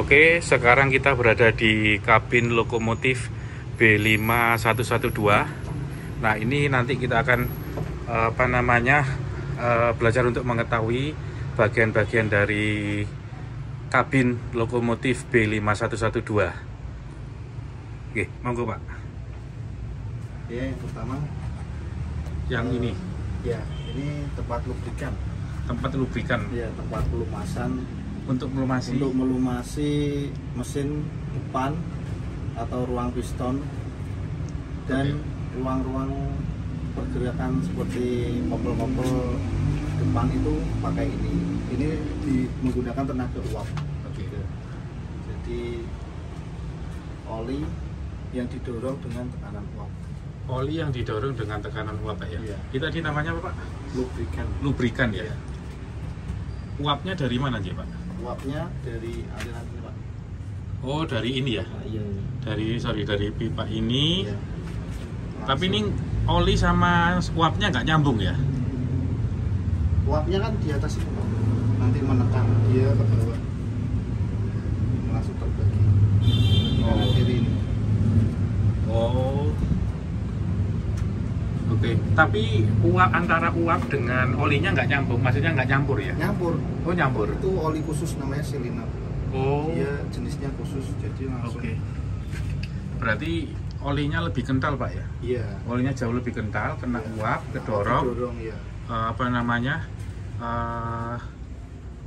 Oke, sekarang kita berada di kabin lokomotif B5112. Nah, ini nanti kita akan belajar untuk mengetahui bagian-bagian dari kabin lokomotif B5112. Oke, monggo Pak. Ya, yang pertama yang ini. Ya, ini tempat lubrikan. Tempat lubrikan. Ya, tempat pelumasan Untuk melumasi mesin depan atau ruang piston dan ruang-ruang pergerakan seperti mobil-mobil depan itu pakai ini. Ini menggunakan tenaga uap. Oke. Jadi oli yang didorong dengan tekanan uap. Oli yang didorong dengan tekanan uap, Pak ya. Iya. Kita tadi namanya apa, Pak? Lubrikan. Lubrikan ya. Iya. Uapnya dari mana aja, Pak? Uapnya dari aliran ini, Pak. Oh, dari ini ya. Iya. Dari pipa ini. Iya. Tapi ini oli sama uapnya nggak nyambung ya? Uapnya kan di atas itu, Pak. Nanti menekan dia ke bawah. Langsung terbagi. Kanan kiri ini. Oh. Oke. Tapi antara uap dengan olinya nggak nyambung, maksudnya nggak nyampur ya? Nyampur. Oh, nyampur. Itu oli khusus namanya siliner. Oh. Dia jenisnya khusus, jadi langsung. Oke. Berarti olinya lebih kental, Pak ya? Iya. Olinya jauh lebih kental, kena Iya. uap, kedorong. Kedorong, ya.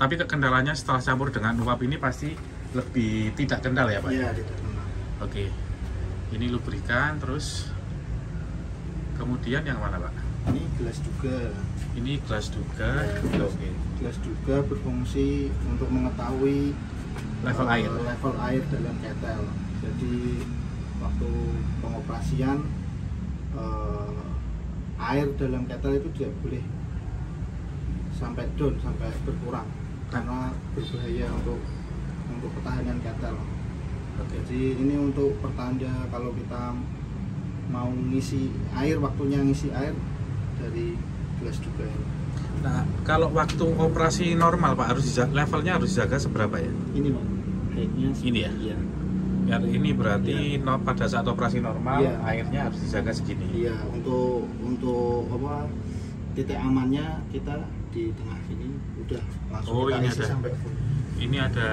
Tapi kendalanya setelah campur dengan uap ini pasti lebih tidak kental ya, Pak? Iya, tidak kena. Oke. Ini lubrikan, terus kemudian yang mana, Pak? Ini gelas juga. Ini gelas juga. Ya, Oke. gelas juga berfungsi untuk mengetahui Level air. level air dalam ketel. Jadi waktu pengoperasian air dalam ketel itu tidak boleh sampai down, sampai berkurang karena berbahaya untuk ketahanan ketel. Jadi ini untuk pertanda kalau kita mau ngisi air, waktunya ngisi air dari gelas juga ini. Nah, kalau waktu operasi normal, Pak, levelnya harus dijaga seberapa ya? Ini, Pak, height-nya Ini ya? Iya. Ya, ini berarti pada saat operasi normal Iya. airnya harus dijaga segini. Iya, untuk apa, titik amannya kita di tengah sini udah langsung Oh, kita ini isi ada. sampai full. Ini ada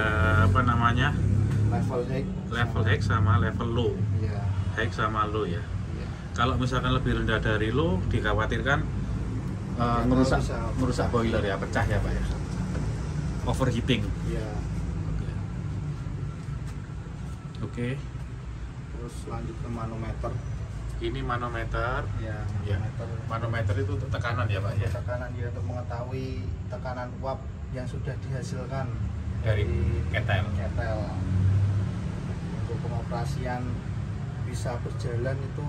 Level height. level high sama level low. Iya. High sama low ya. Iya. Kalau misalkan lebih rendah dari low, dikhawatirkan Ya, merusak boiler ya, pecah ya, Pak ya. Overheating. Iya. Oke. Terus lanjut ke manometer. Ini manometer. Ya, Ya. manometer. Manometer itu untuk tekanan ya, Pak ya. Tekanan dia untuk mengetahui tekanan uap yang sudah dihasilkan Dari ketel. Untuk pengoperasian bisa berjalan itu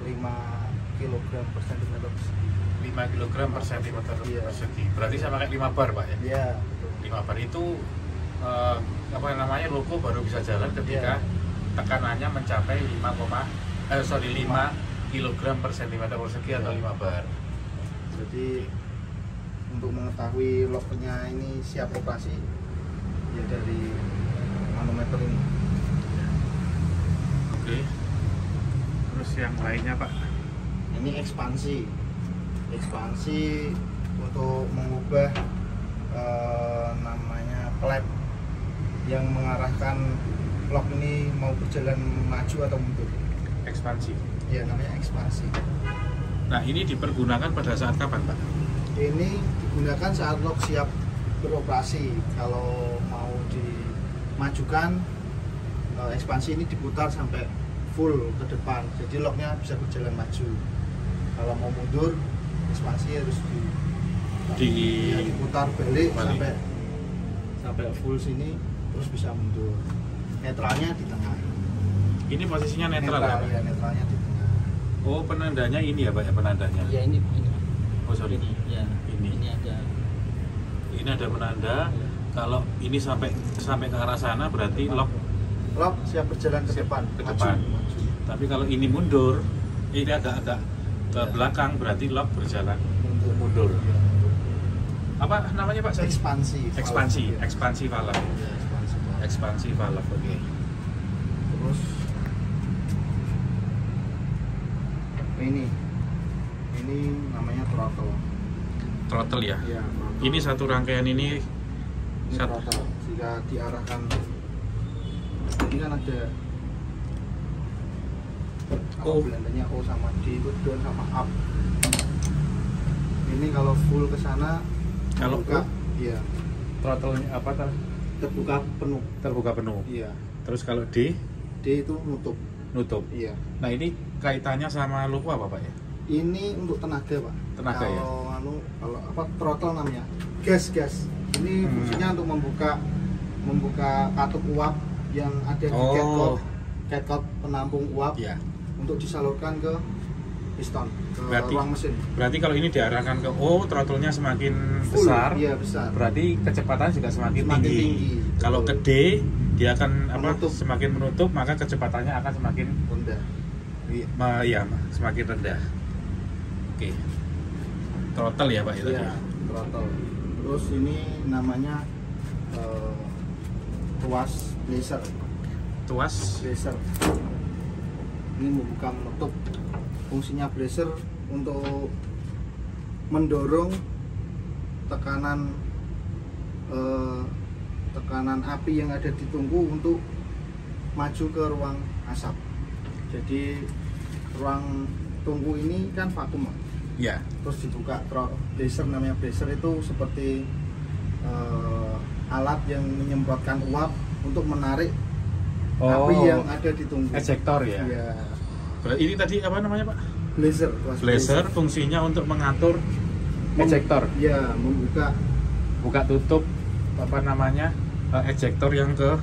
5 kg per cm persegi. 5 kg per cm Iya. persegi. Berarti sama kayak 5 bar, Pak ya. Iya, betul. 5 bar itu logo baru bisa jalan ketika tekanannya mencapai 5 kg per cm persegi atau 5 bar. Jadi untuk mengetahui locknya ini siap operasi ya dari manometer ini. Oke. Terus yang lainnya, Pak? Ini ekspansi untuk mengubah namanya klep yang mengarahkan lock ini mau berjalan maju atau mundur. Ekspansi. Ya, namanya ekspansi. Nah, ini dipergunakan pada saat kapan, Pak? Ini digunakan saat lock siap beroperasi. Kalau mau dimajukan, ekspansi ini diputar sampai full ke depan, jadi locknya bisa berjalan maju. Kalau mau mundur, ekspansi harus diputar balik sampai full sini, terus bisa mundur. Netralnya di tengah. Ini posisinya netral ya, Pak? Ya, netralnya di tengah. Oh, penandanya ini ya, Pak ya, penandanya? Ya, ini. Oh, sorry. Ya, Ini ada. Ini ada penanda. Kalau ini sampai ke arah sana berarti lock Siap berjalan ke depan. depan. Maju. Tapi kalau ini mundur, ini agak ke belakang berarti lock berjalan mundur. Ya. Apa namanya, Pak? Ekspansi. Ekspansi valve. Ya, ekspansi. ekspansi valve. Oke. Terus ini namanya throttle Ya. ya, throttle. Ini satu rangkaian ini Throttle. Jika diarahkan ini kan ada belandanya O sama D itu down sama up. Ini kalau full ke sana kalau buka, iya, throttle-nya apa terbuka penuh. terbuka penuh. Iya. Terus kalau D D itu nutup. Iya. Nah, ini kaitannya sama logo apa, Pak ya? Ini untuk tenaga, Pak. Tenaga, ya? Kalau apa throttle namanya? Gas. Ini fungsinya untuk membuka katup uap yang ada di catcock penampung uap. Iya. Untuk disalurkan ke piston, ke ruang mesin. Berarti kalau ini diarahkan ke O, throttle-nya semakin besar. Iya, besar. Berarti kecepatan juga semakin tinggi. Kalau ke D, dia akan semakin menutup, maka kecepatannya akan semakin rendah. Iya, semakin rendah. Oke. Throttle ya, Pak ya? Iya, throttle. Terus ini namanya tuas blazer. Ini membuka menutup. Fungsinya blazer untuk mendorong tekanan api yang ada di tungku untuk maju ke ruang asap. Jadi ruang tungku ini kan vakum. Ya. Terus dibuka blazer, namanya blazer itu seperti alat yang menyemprotkan uap untuk menarik api yang ada di tungku. Ejector ya. Iya. Ini tadi apa namanya, Pak? Blazer. Fungsinya untuk mengatur ejector. Iya, buka tutup apa namanya? Ejector yang ke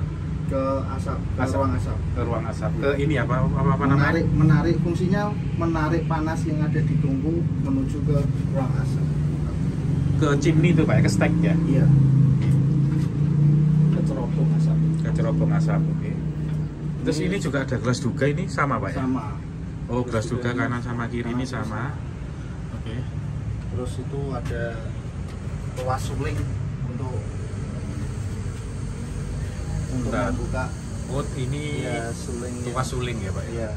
ruang asap. Ke ini apa namanya? Menarik fungsinya menarik panas yang ada di tungku menuju ke ruang asap. Ke chimney itu, Pak, ke stack ya? Iya. Ke cerobong asap. Oke. Terus ini juga ada gelas duga, ini sama, Pak ya? Sama. Oh, gelas duga kanan sama kiri ini sama. Oke. Terus itu ada tuas suling untuk membuka. Oh, ini ya, tuas suling ya, Pak? Iya.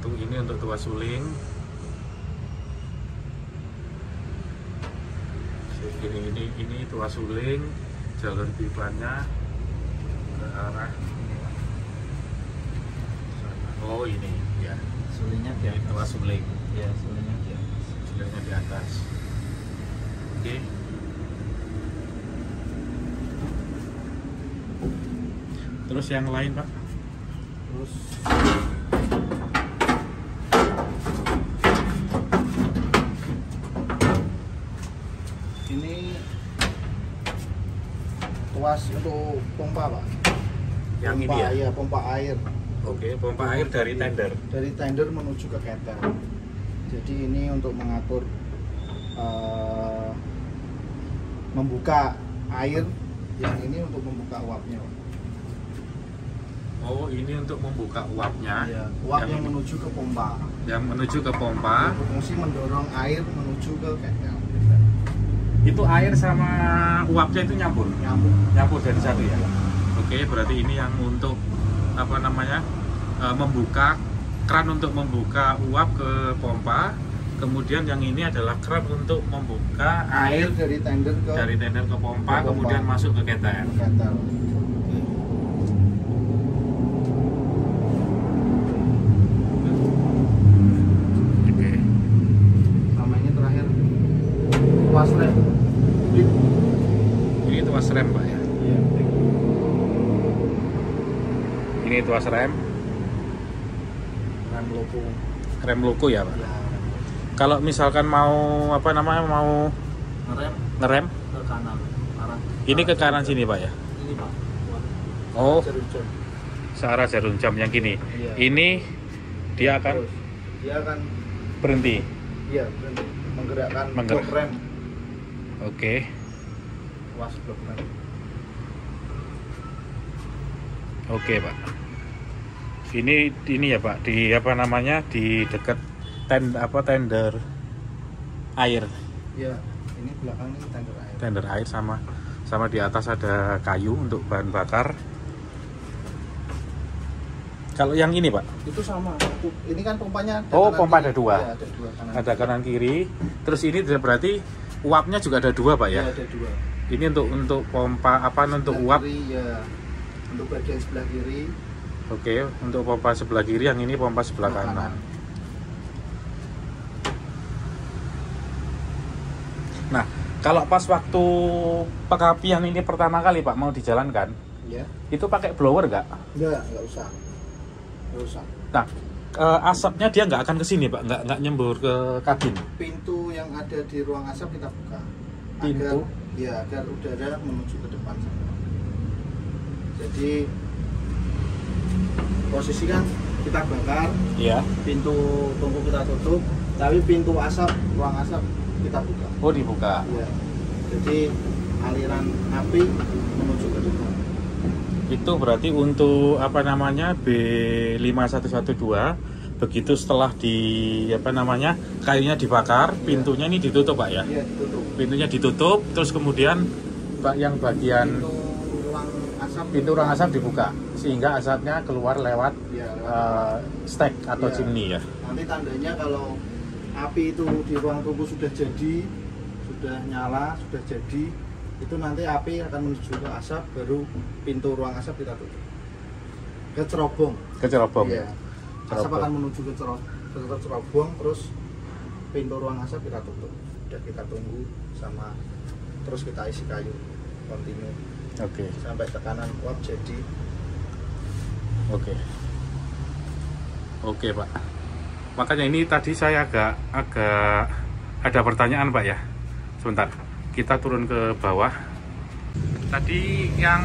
Ini untuk tuas suling. Ini tuas suling, jalur pipanya ke arah ini. Oh, ini ya. Sulingnya di atas. Tuas suling. Ya, sulingnya di atas. Sulingnya di atas. Oke. Terus yang lain, Pak? Terus ini tuas untuk pompa, Pak. Yang ini ya? Iya, pompa air. Oke, pompa air dari tender. Dari tender menuju ke ketel. Jadi ini untuk mengatur membuka air, yang ini untuk membuka uapnya. Oh, ini untuk membuka uapnya. Ya, uap yang menuju ke pompa. Yang menuju ke pompa. Berfungsi mendorong air menuju ke ketel. Itu air sama uapnya itu nyambur dari satu ya. Oke, berarti ini yang untuk apa namanya, membuka kran untuk membuka uap ke pompa. Kemudian yang ini adalah kran untuk membuka air dari tender ke pompa, kemudian masuk ke ketel. Tuas rem. Ini tuas rem, Pak ya? Iya. Ini tuas rem. Rem loko ya, Pak? Ya. Kalau misalkan mau apa namanya, mau ngerem ke kanan. Ini ke kanan sini, Pak ya? Ini, Pak. Oh. Searah jarum jam yang gini. Iya. Ini dia akan berhenti. Iya, berhenti. Menggerakkan blok rem. Oke. Tuas blok rem. Oke, Pak. Ini ya, Pak, di apa namanya, di dekat tender air. Iya, ini belakang ini tender air. Tender air sama di atas ada kayu untuk bahan bakar. Kalau yang ini Pak? Itu sama. Ini kan pompanya ada Oh, kanan pompa kiri. ada dua. Ya, ada dua kanan. Ada kanan kiri. Terus ini berarti uapnya juga ada dua Pak ya? Ya, ada dua. Ini untuk pompa apa? Untuk Sebelah uap? kiri, ya. Untuk bagian sebelah kiri. Oke, untuk pompa sebelah kiri, yang ini pompa sebelah kanan. Nah, kalau pas waktu pekapian ini pertama kali Pak mau dijalankan, Ya. itu pakai blower nggak? Enggak usah. Enggak usah. Nah, asapnya dia nggak akan ke sini Pak, nggak nyembur ke kabin. Pintu yang ada di ruang asap kita buka. Pintu? Agar udara menuju ke depan. Jadi posisi kan kita bakar, Iya. pintu tungku kita tutup, tapi pintu asap, ruang asap kita buka. Oh, dibuka. Ya. Jadi aliran api menuju ke depan. Itu berarti untuk apa namanya B5112 begitu setelah di apa namanya kayunya dibakar, pintunya ini ditutup Pak ya? Iya, ditutup. Pintunya ditutup, terus kemudian yang bagian pintu ruang asap dibuka sehingga asapnya keluar lewat Ya, stack atau Ya. chimney ya. Nanti tandanya kalau api itu di ruang tunggu sudah jadi, sudah nyala, sudah jadi, itu nanti api akan menuju ke asap, baru pintu ruang asap kita tutup. Ke cerobong. Ke cerobong. Iya. Asap Cerobong. akan menuju ke cerobong, terus pintu ruang asap kita tutup. Udah kita tunggu sama, terus kita isi kayu kontinu Oke. sampai tekanan uap jadi. Oke. Oke Pak. Makanya ini tadi saya agak ada pertanyaan Pak ya. Sebentar. Kita turun ke bawah. Tadi yang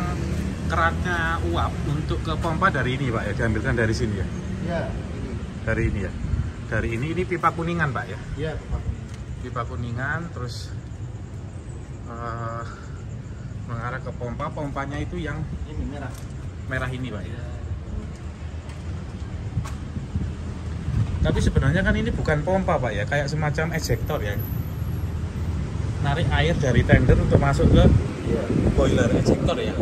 kerannya uap untuk ke pompa dari ini Pak ya, diambilkan dari sini ya. Ya, ini. Dari ini ya. Dari ini pipa kuningan Pak ya. Iya, Pak. Pipa kuningan terus mengarah ke pompa. Pompanya itu yang Ini merah. merah ini Pak ya. Tapi sebenarnya kan ini bukan pompa Pak ya, kayak semacam ejector ya. Narik air dari tender untuk masuk ke Iya. boiler ejector ya.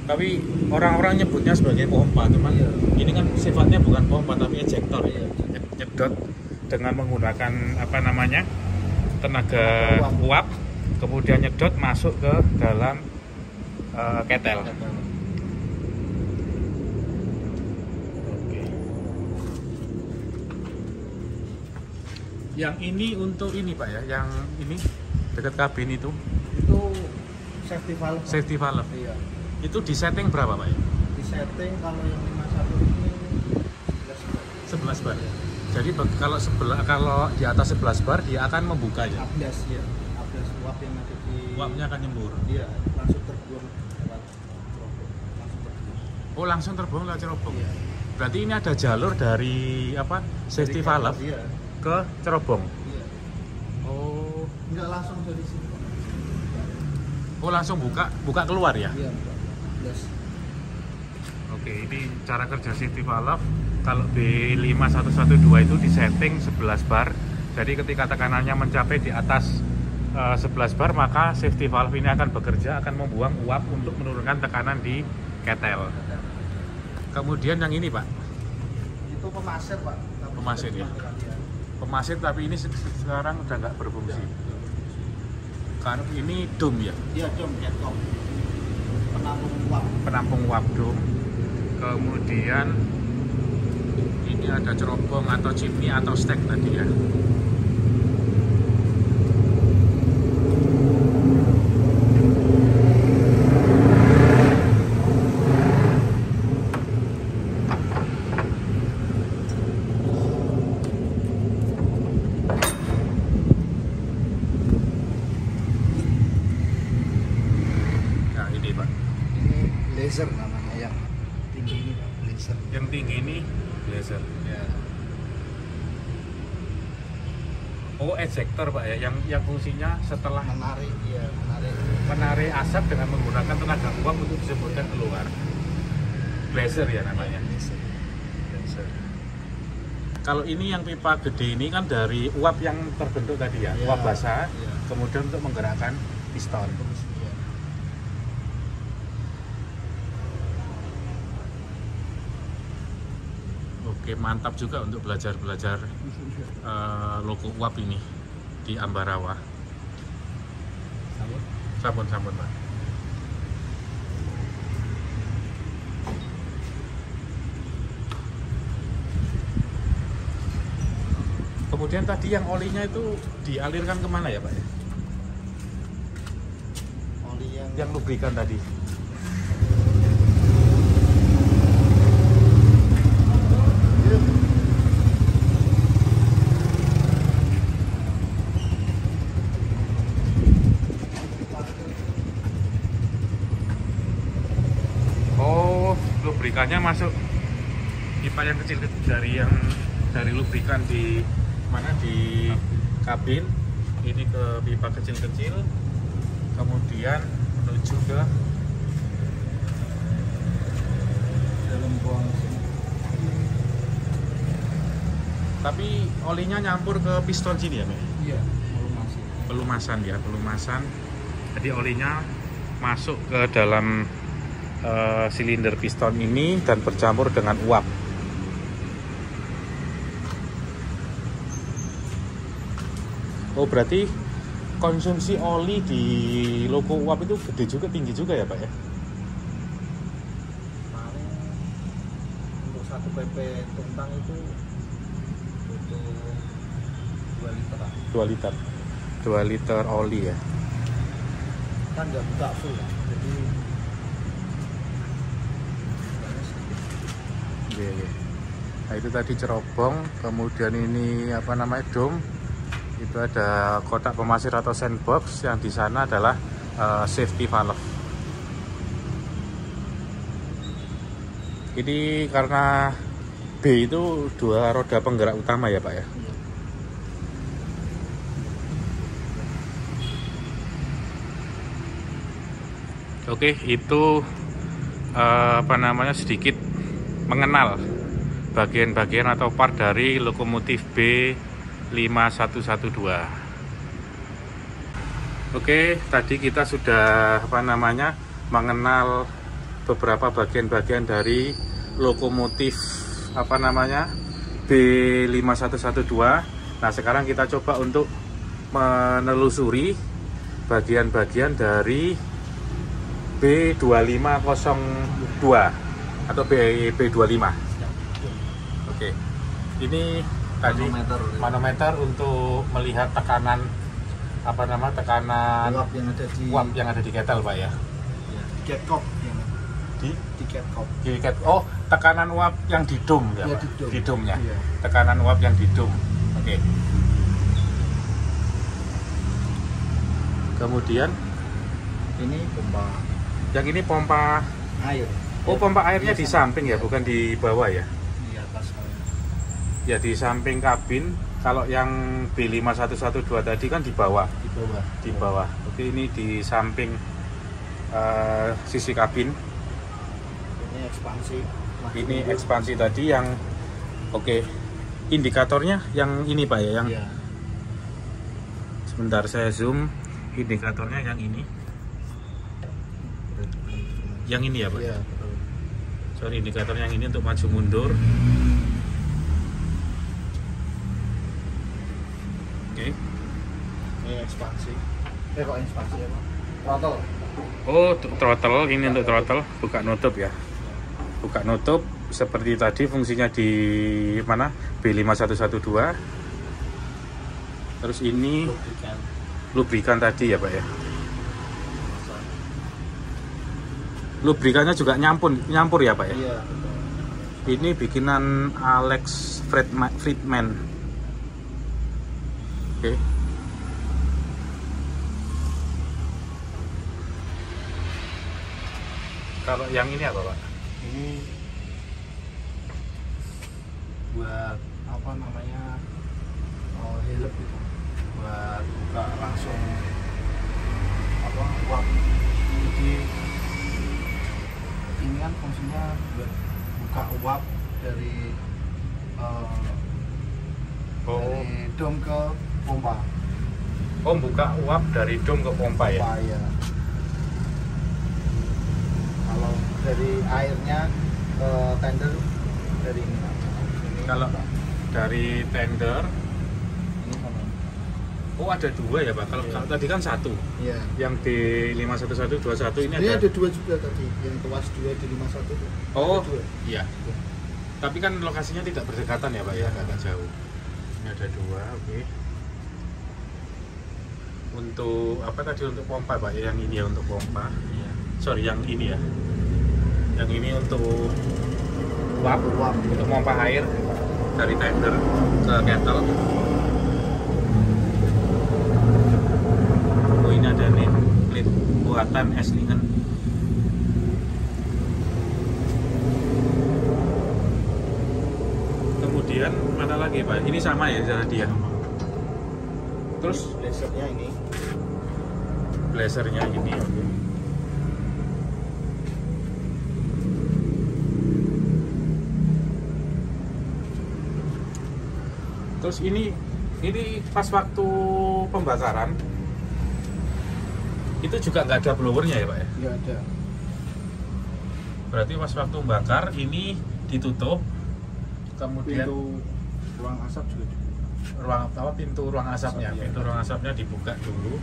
Tapi orang-orang nyebutnya sebagai pompa, teman. Iya. Ini kan sifatnya bukan pompa tapi ejector ya. Iya. Nyedot dengan menggunakan apa namanya? Tenaga uap, kemudian nyedot masuk ke dalam ketel. Oke. Yang ini untuk ini Pak ya, yang ini dekat kabin itu Itu safety valve. safety valve. Iya. Itu di setting berapa Pak ya? Di setting kalau yang 51 ini 11 bar. Jadi kalau di atas 11 bar dia akan membuka ya. 11 ya. 11 uap yang ada di Uapnya akan nyembur. Iya, langsung terbuang lewat cerobong. Langsung terbuang. Oh, langsung terbuang lewat cerobong. Iya. Berarti ini ada jalur dari apa? Safety Dari valve Iya. ke cerobong. Iya. Oh. Enggak langsung dari sini. Oh, langsung buka keluar ya. Iya, 11. Oke, ini cara kerja safety valve. Kalau B5112 itu disetting 11 bar. Jadi ketika tekanannya mencapai di atas 11 bar, maka safety valve ini akan bekerja, akan membuang uap untuk menurunkan tekanan di ketel. Kemudian yang ini Pak, Itu pemasir, Pak. Tapi Pemasir, sudah ya? diganti. pemasir tapi ini sekarang udah nggak berfungsi. Karena ini dom ya, Iya, dom, ketong. Penampung uap. penampung uap dom. Kemudian ini ada cerobong atau chimney atau stack tadi ya. Nah ini Pak, Ini laser namanya yang tinggi ini, Pak. Laser. yang tinggi ini laser. Ya. Oh, ejector Pak ya, yang fungsinya setelah Menarik, iya, menarik. menarik asap dengan menggunakan tenaga uap untuk disemburkan keluar. Blazer ya namanya. Laser. Blazer. Kalau ini yang pipa gede ini kan dari uap yang terbentuk tadi ya, Iya. uap basah, Iya. kemudian untuk menggerakkan piston. Iya. Oke, mantap juga untuk belajar-belajar logo uap ini di Ambarawa. Sabun, Pak. Kemudian tadi yang olinya itu dialirkan kemana ya, Pak? Oli Yang lubrikan tadi. Oh, lubrikannya masuk pipa yang kecil dari lubrikan di mana, di kabin ini ke pipa kecil-kecil, kemudian menuju ke dalam buang mesin. Tapi olinya nyampur ke piston sini ya, Pak? Iya, Pelumasan. Pelumasan. Jadi olinya masuk ke dalam silinder piston ini dan bercampur dengan uap. Oh, berarti konsumsi oli di logo uap itu gede juga, tinggi juga ya, Pak ya? Paling untuk 1 pp tumpang itu butuh 2 literan. 2 liter. 2 liter oli ya. Kan nggak buka full ya, jadi Iya. Nah, itu tadi cerobong, kemudian ini apa namanya, dom. Itu ada kotak pemasir atau sandbox, yang di sana adalah safety valve. Ini karena B itu 2 roda penggerak utama ya, Pak ya. Oke, itu apa namanya, sedikit mengenal bagian-bagian atau part dari lokomotif B5112. Oke, tadi kita sudah apa namanya, mengenal beberapa bagian-bagian dari lokomotif apa namanya, B5112. Nah, sekarang kita coba untuk menelusuri bagian-bagian dari B2502 atau B25. Oke. Ini tadi manometer untuk melihat tekanan apa nama, tekanan uap yang ada di kettle, Pak ya. catcock yang Di catcock. Oh, tekanan uap yang di dom ya, Ya, Pak? di dom. Di domnya. Iya. Tekanan uap yang di dom. Oke. Kemudian Ini pompa yang ini pompa air. Oh, pompa airnya di samping ya, bukan di bawah ya? Di atas. Ya, di samping kabin. Kalau yang B5112 tadi kan di bawah. Di bawah. Oke, ini di samping sisi kabin. Ini ekspansi. Ini ekspansi tadi yang oke. Indikatornya yang ini, Pak ya, yang Iya. sebentar saya zoom. Indikatornya yang ini. Yang ini ya, Pak? Iya, betul. Sorry, indikatornya yang ini untuk maju mundur. Oke. Ini ekspansi. Kok ekspansi ya, Pak? Throttle. Oh, throttle, ini untuk throttle, buka nutup ya. Buka nutup seperti tadi fungsinya di mana? B5112. Terus ini lubrikan tadi ya, Pak ya. Lubrikannya juga nyampur ya, Pak ya. Iya, betul. Ini bikinan Alex Friedman. Oke. Kalau yang ini apa, Pak? Ini buat apa namanya, help gitu, buat buka langsung apa, uap. Jadi ini kan fungsinya buat buka uap dari dari dom ke pompa. Oh, buka uap dari dom ke pompa ya? Pompa, ya. Kalau dari airnya ke tender dari ini Kalau dari tender, ini sama. oh ada dua ya Pak. Kalau Iya. tadi kan satu, Iya. yang di 51121 ini Ini ada. ada dua juga tadi, yang tuas 2 di 51 tuh. Oh, Ada dua. iya. Tapi kan lokasinya tidak berdekatan ya Pak ya, agak jauh. Ini ada dua, oke. Untuk apa tadi untuk pompa Pak? Yang ini ya untuk pompa. Iya. Sorry, yang ini ya. Yang ini untuk uap, untuk pompa air dari tender ke kettle. Oh ini ada nih plate buatan Esslingen. Kemudian mana lagi Pak? Ini sama ya tadi ya. Terus Lasernya ini. blazernya ini, oke. Terus ini pas waktu pembakaran itu juga nggak ada blowernya ya Pak ya? Iya ada. Berarti pas waktu bakar ini ditutup, kemudian Pintu ruang asap juga. pintu ruang asapnya, Asap, iya. pintu ruang asapnya dibuka dulu.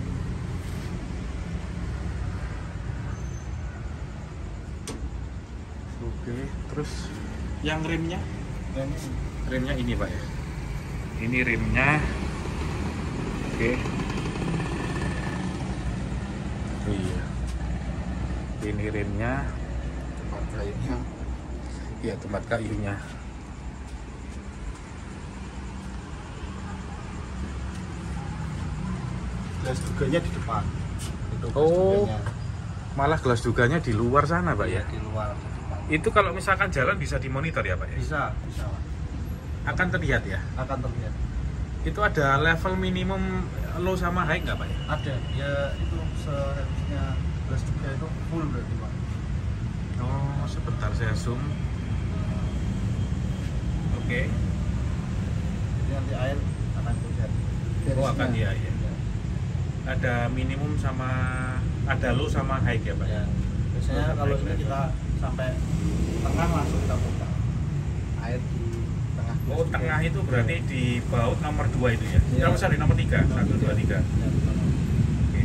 Oke, terus yang remnya? Remnya ini Pak ya. Ini remnya. Oke. Oh iya. Ini remnya. Tempat kayunya. Iya, tempat kayunya. Gelas duganya di depan. Itu gelas Oh. duganya. Malah gelas duganya di luar sana Pak ya. Iya, di luar di depan. Itu kalau misalkan jalan bisa dimonitor ya Pak ya? Bisa, bisa. Akan terlihat ya? Akan terlihat. Itu ada level minimum low sama high nggak Pak ya? Ada. Ya itu seharusnya gelas duga itu full berarti Pak. Oh, sebentar saya zoom. Oke. Jadi nanti air akan terlihat. Oh, akan Garisnya. iya. Ada minimum sama ada low sama high ya Pak ya? Ya. Biasanya kalau ini kita sampai tengah langsung kita buka. Air di tengah. Oh, tengah itu berarti di baut nomor 2 itu ya? Iya. Oh, sorry, nomor 3. 1, 2, 3. Ya, betul. Oke.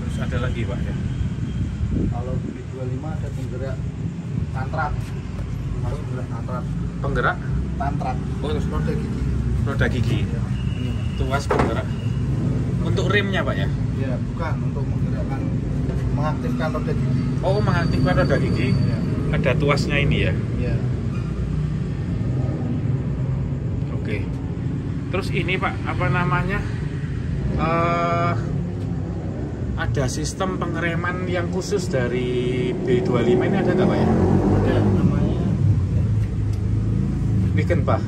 Terus ada lagi Pak ya? Kalau di 25 ada penggerak tantrat. Masuk penggerak tantrat. Penggerak Tantrat. Oh, terus Roda gigi. roda gigi. Ya, ini. Tuas penggerak. Untuk remnya Pak ya? Ya, bukan untuk mengaktifkan roda gigi. Oh, mengaktifkan roda gigi. Ya. Ada tuasnya ini ya? Ya. Oke. Terus ini Pak, apa namanya? Ada sistem pengereman yang khusus dari B25 ini ada nggak Pak ya? Ada namanya Bikin Pak.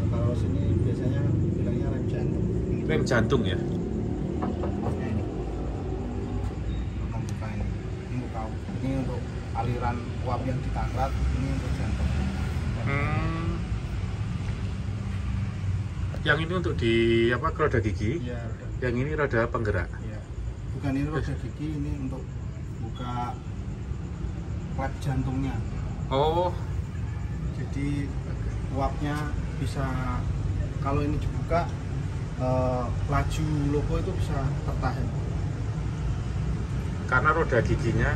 kalau sini biasanya bilangnya rem jantung. Rem jantung ya? Ini. Membuka ini. Ini untuk kau. Ini untuk aliran uap yang ditangkap, ini untuk jantung. Yang ini untuk di apa roda gigi? Iya, Yang ini roda penggerak. iya. Bukan ini roda gigi, ini untuk buka klep jantungnya. Oh, Jadi uapnya bisa, kalau ini dibuka, laju logo itu bisa tertahan. karena roda giginya.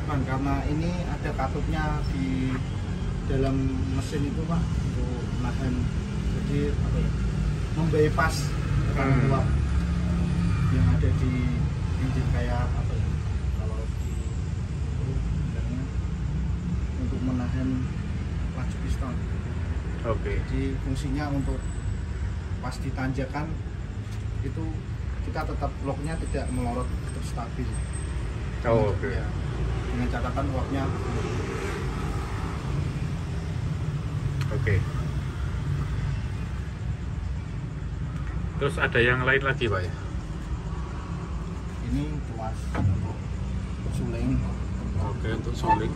Bukan, karena ini ada katupnya di dalam mesin itu Pak, untuk menahan, jadi apa ya, membypass tekanan uap yang ada di engine kayak apa ya, kalau di itu bilangnya untuk menahan laju piston. Oke. Jadi fungsinya untuk pas ditanjakan itu kita tetap locknya tidak melorot, tetap stabil. Oh, oke. Ya, dengan catatan uapnya. Oke. Terus ada yang lain lagi Pak ya? Ini tuas untuk suling. Oke, untuk suling.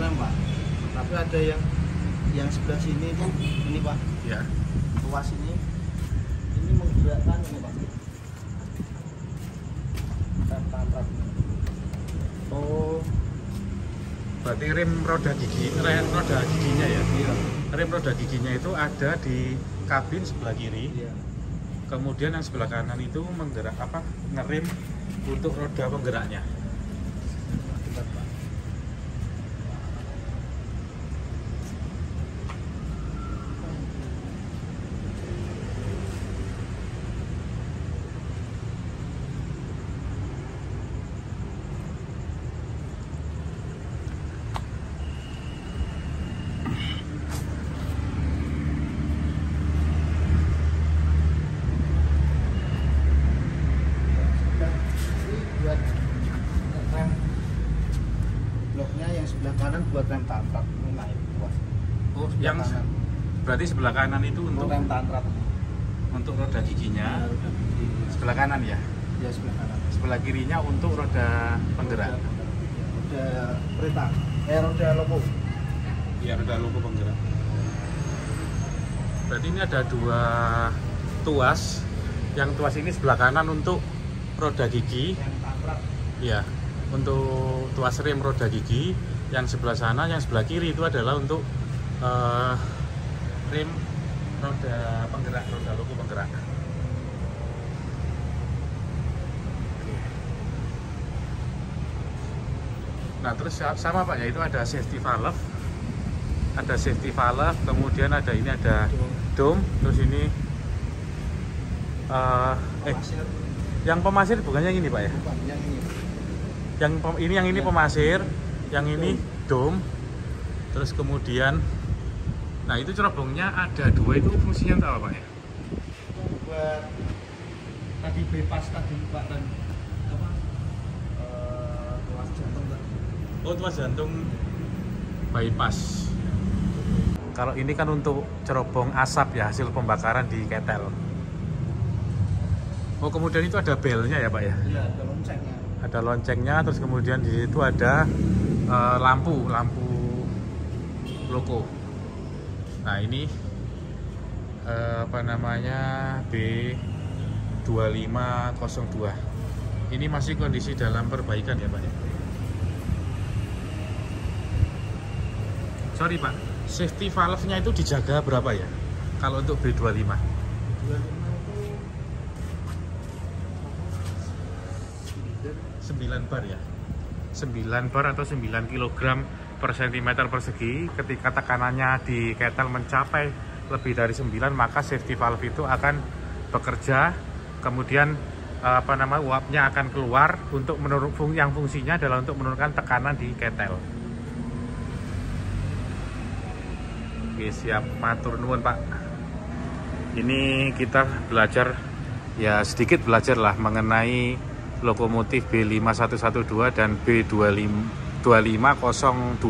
Lem Pak, tapi ada yang yang sebelah sini itu ini Pak, Ya. tuas ini menggerakkan ini Pak. Rem. Oh. Berarti rem roda giginya ya? Iya. Rem roda giginya itu ada di kabin sebelah kiri. Iya. Kemudian yang sebelah kanan itu ngerem untuk roda penggeraknya. Bloknya yang sebelah kanan buat rem tantrat, ini naik tuas. Oh, Sebelah yang kanan. berarti sebelah kanan itu untuk rem tantrat. untuk roda giginya. Roda gigi. Sebelah kanan ya. Ya sebelah kanan. Sebelah kirinya untuk roda penggerak. Roda kereta, roda loko. Iya, roda loko penggerak. Berarti ini ada dua tuas. Yang tuas ini sebelah kanan untuk roda gigi. Yang tantrat. Ya, untuk tuas rem roda gigi. Yang sebelah sana, yang sebelah kiri itu adalah untuk rem roda penggerak, roda loko penggerak. Nah, terus sama Pak ya, itu ada safety valve. Ada safety valve, kemudian ada ini ada dome, terus ini Pasir. yang pemasir bukan yang ini Pak ya? Bukan, yang ini. Yang ini pemasir, yang ini dome. Terus kemudian nah itu cerobongnya ada dua, itu fungsinya untuk apa Pak ya? Buat tadi bypass tadi Pak, dan apa? Tuas jantung Pak. Oh, tuas jantung bypass. Kalau ini kan untuk cerobong asap ya, hasil pembakaran di ketel. Oh, kemudian itu ada belnya ya Pak ya? Iya, ada loncengnya. Ada loncengnya, terus kemudian di situ ada lampu loko. Nah, ini B2502. Ini masih kondisi dalam perbaikan ya Pak ya? Sorry Pak, safety valve-nya itu dijaga berapa ya? Kalau untuk B25? 9 bar ya? 9 bar atau 9 kg per cm persegi. Ketika tekanannya di ketel mencapai lebih dari 9, maka safety valve itu akan bekerja. Kemudian uapnya akan keluar untuk yang fungsinya adalah untuk menurunkan tekanan di ketel. Oke, siap, matur nuwun Pak. Ini kita belajar ya, sedikit belajar lah mengenai lokomotif B5112 dan B2502.